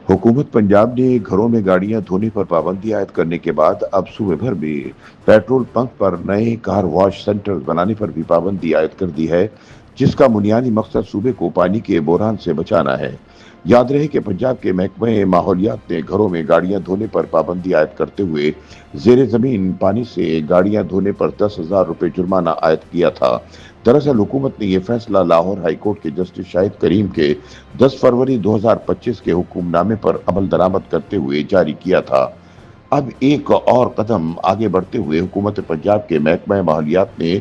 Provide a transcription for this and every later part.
हुकूमत पंजाब ने घरों में गाड़ियां धोने पर पाबंदी आयद करने के बाद अब सूबे भर में पेट्रोल पंप पर नए कार वॉश सेंटर्स बनाने पर भी पाबंदी आयद कर दी है, जिसका बुनियादी मकसद सूबे को पानी के बहरान से बचाना है। याद रहे कि पंजाब के महकमे माहौलियात ने घरों में गाड़ियां धोने पर पाबंदी आयद करते हुए जेर जमीन पानी से गाड़ियां धोने पर 10,000 रुपए जुर्माना आयद किया था। दरअसल हुकूमत ने यह फैसला लाहौर हाई कोर्ट के जस्टिस शाहिद करीम के 10 फरवरी 2025 के हुक्मनामे पर अमल दरामद करते हुए जारी किया था। अब एक और कदम आगे बढ़ते हुए हुकूमत पंजाब के महकमा माहौलियात ने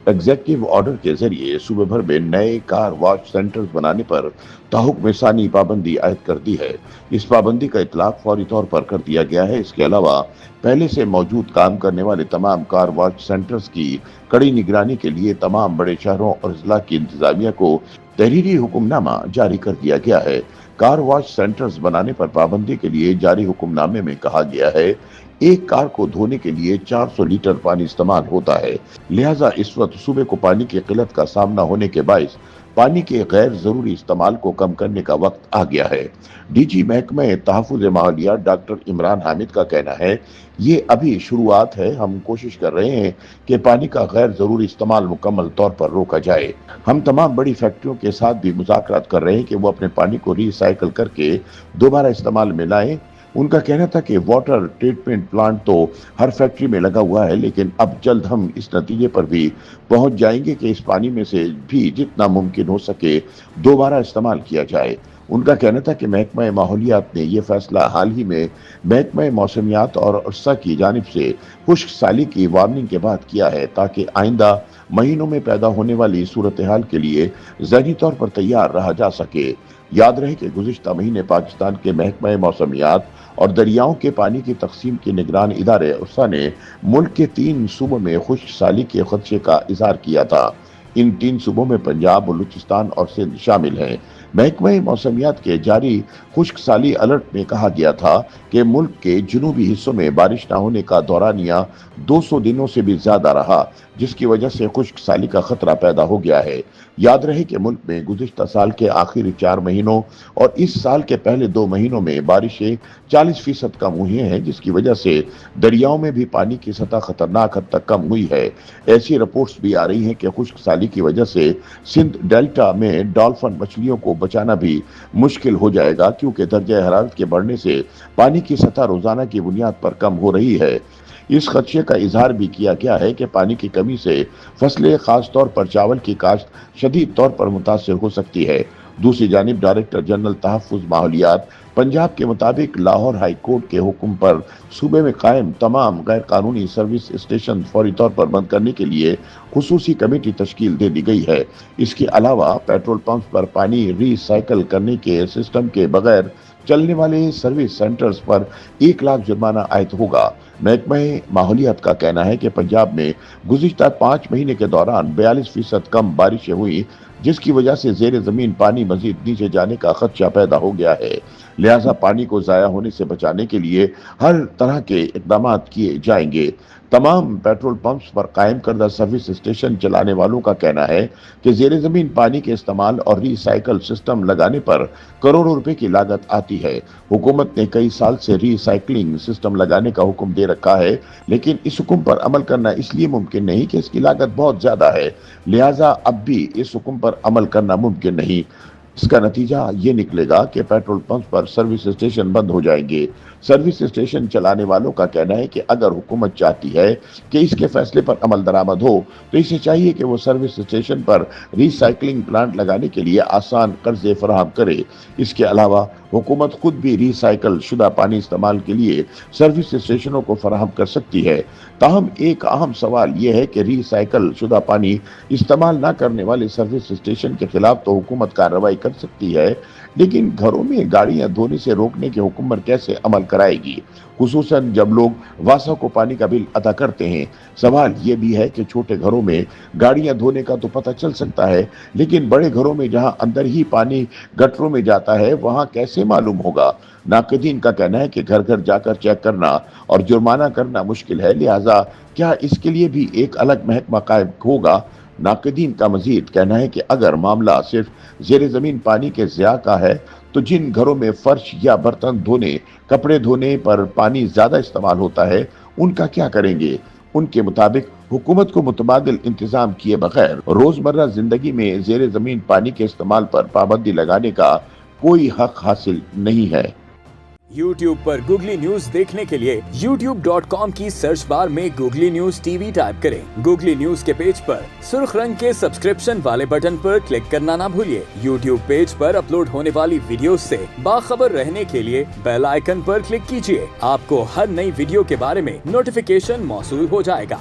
एग्जीक्यूटिव ऑर्डर के जरिए सूबे भर में नए कार वॉश सेंटर्स बनाने पर ताहुक्म सानी पाबंदी आयद कर दी है। इस पाबंदी का इतलाक फौरी तौर पर कर दिया गया है। इसके अलावा पहले से मौजूद काम करने वाले तमाम कार वॉश सेंटर्स की कड़ी निगरानी के लिए तमाम बड़े शहरों और जिला की इंतजामिया को तहरीरी हुक्मनामा जारी कर दिया गया है। कार वॉश सेंटर्स बनाने पर पाबंदी के लिए जारी हुक्मनामे में कहा गया है, एक कार को धोने के लिए 400 लीटर पानी इस्तेमाल होता है। लिहाजा इस वक्त सूबे को पानी की किल्लत का सामना होने के बायस पानी के गैर जरूरी इस्तेमाल को कम करने का वक्त आ गया है। डीजी महकमे तहफ़्फ़ुज़ माहौलियात डॉक्टर इमरान हामिद का कहना है, ये अभी शुरुआत है। हम कोशिश कर रहे हैं कि पानी का गैर जरूरी इस्तेमाल मुकम्मल तौर पर रोका जाए। हम तमाम बड़ी फैक्ट्रियों के साथ भी मुज़ाकरात कर रहे हैं कि वो अपने पानी को रिसाइकिल करके दोबारा इस्तेमाल में लाएं। उनका कहना था कि वाटर ट्रीटमेंट प्लांट तो हर फैक्ट्री में लगा हुआ है, लेकिन अब जल्द हम इस नतीजे पर भी पहुंच जाएंगे कि इस पानी में से भी जितना मुमकिन हो सके दोबारा इस्तेमाल किया जाए। उनका कहना था कि महकमा माहौलियात ने यह फैसला हाल ही में महकमा मौसमियात और अरसा की जानिब से खुश्क साली की वार्निंग के बाद किया है, ताकि आइंदा महीनों में पैदा होने वाली सूरत हाल के लिए ज़हनी तौर पर तैयार रहा जा सके। याद रहे कि गुज़िश्ता महीने पाकिस्तान के महकमा मौसमियात और दरियाओं के पानी की तकसीम के निगरान इदारे उर्सा ने मुल्क के 3 सूबों में खुश्क साली के खदशे का इजहार किया था। इन 3 सूबों में पंजाब, बलूचिस्तान और सिंध शामिल हैं। महकमा मौसमियात के जारी खुश्क साली अलर्ट में कहा गया था कि मुल्क के जुनूबी हिस्सों में बारिश न होने का दौरानिया 200 दिनों से भी ज्यादा रहा, जिसकी वजह से खुश्क साली का खतरा पैदा हो गया है। याद रहे कि मुल्क में गुज़िश्ता साल के आखिरी 4 महीनों और इस साल के पहले 2 महीनों में बारिशें 40% कम हुई हैं, जिसकी वजह से दरियाओं में भी पानी की सतह खतरनाक हद तक कम हुई है। ऐसी रिपोर्ट्स भी आ रही हैं कि खुश्क साली की वजह से सिंध डेल्टा में डॉल्फिन मछलियों को बचाना भी मुश्किल हो जाएगा, क्योंकि दर्जा हरारत के बढ़ने से पानी की सतह रोजाना की बुनियाद पर कम हो रही है। इस खदशे का इजहार भी किया गया है कि पानी की कमी से फसलें, खास तौर पर चावल की काश्त शदीद तौर पर मुतासर हो सकती है। दूसरी जानिब डायरेक्टर जनरल तहफ़्फ़ुज़ माहौलियात पंजाब के मुताबिक लाहौर हाई कोर्ट के हुक्म पर सूबे में कायम तमाम गैर कानूनी सर्विस स्टेशन फौरी तौर पर बंद करने के लिए खुसूसी कमेटी तश्कील दे दी गई है। इसके अलावा पेट्रोल पंप पर पानी रिसाइकिल करने के सिस्टम के बगैर चलने वाले सर्विस सेंटर्स पर 1 लाख जुर्माना आयद होगा। महकमा माहौलियात का कहना है कि पंजाब में गुज़िश्ता 5 महीने के दौरान 42% कम बारिशें हुई, जिसकी वजह से जेर जमीन पानी मजीद नीचे जाने का खदशा पैदा हो गया है। लिहाजा पानी को ज़ाया होने से बचाने के लिए हर तरह के इकदाम किए जाएंगे। तमाम पेट्रोल पंप्स पर कायम करदा सर्विस स्टेशन चलाने वालों का कहना है कि जेर जमीन पानी के इस्तेमाल और रिसाइकल सिस्टम लगाने पर करोड़ों रुपए की लागत आती है। हुकूमत ने कई साल से रिसाइकलिंग सिस्टम लगाने का हुक्म दे रखा है, लेकिन इस हुक्म पर अमल करना इसलिए मुमकिन नहीं कि इसकी लागत बहुत ज्यादा है। लिहाजा अब भी इस हुक्म पर अमल करना मुमकिन नहीं। इसका नतीजा ये निकलेगा कि पेट्रोल पंप पर सर्विस स्टेशन बंद हो जाएंगे। सर्विस स्टेशन चलाने वालों का कहना है कि अगर हुकूमत चाहती है कि इसके फैसले पर अमल दरामद हो, तो इसे चाहिए कि वो सर्विस स्टेशन पर रिसाइकलिंग प्लांट लगाने के लिए आसान कर्जे फराहम करे। इसके अलावा हुकूमत खुद भी रिसाइकल शुदा पानी इस्तेमाल के लिए सर्विस स्टेशनों को फराहम कर सकती है। ताहम एक अहम सवाल यह है कि रिसाइकल शुदा पानी इस्तेमाल न करने वाले सर्विस स्टेशन के खिलाफ तो हुकूमत कार्रवाई कर सकती है, लेकिन घरों में गाड़ियां धोने से रोकने के हुक्म पर कैसे अमल कराएगी, खुसूसन जब लोग वासा को पानी का बिल अदा करते हैं। सवाल यह भी है कि छोटे घरों में गाड़ियां धोने का तो पता चल सकता है, लेकिन बड़े घरों में जहां अंदर ही पानी गटरों में जाता है, वहां कैसे मालूम होगा। नाक़दीन का कहना है कि घर घर जाकर चेक करना और जुर्माना करना मुश्किल है, लिहाजा क्या इसके लिए भी एक अलग महकमा कायम होगा। नाक़दीन का मजीद कहना है कि अगर मामला सिर्फ ज़ेर ज़मीन पानी के ज़िया का है तो जिन घरों में फर्श या बर्तन धोने, कपड़े धोने पर पानी ज्यादा इस्तेमाल होता है, उनका क्या करेंगे? उनके मुताबिक हुकूमत को मुतबादिल इंतजाम किए बगैर रोजमर्रा जिंदगी में ज़ेर ज़मीन पानी के इस्तेमाल पर पाबंदी लगाने का कोई हक हासिल नहीं है। YouTube पर गूगली न्यूज देखने के लिए youtube.com की सर्च बार में गूगली न्यूज टीवी टाइप करें। गूगली न्यूज के पेज पर सुर्ख रंग के सब्सक्रिप्शन वाले बटन पर क्लिक करना ना भूलिए। YouTube पेज पर अपलोड होने वाली वीडियोस से बाखबर रहने के लिए बेल आइकन पर क्लिक कीजिए। आपको हर नई वीडियो के बारे में नोटिफिकेशन मौसूल हो जाएगा।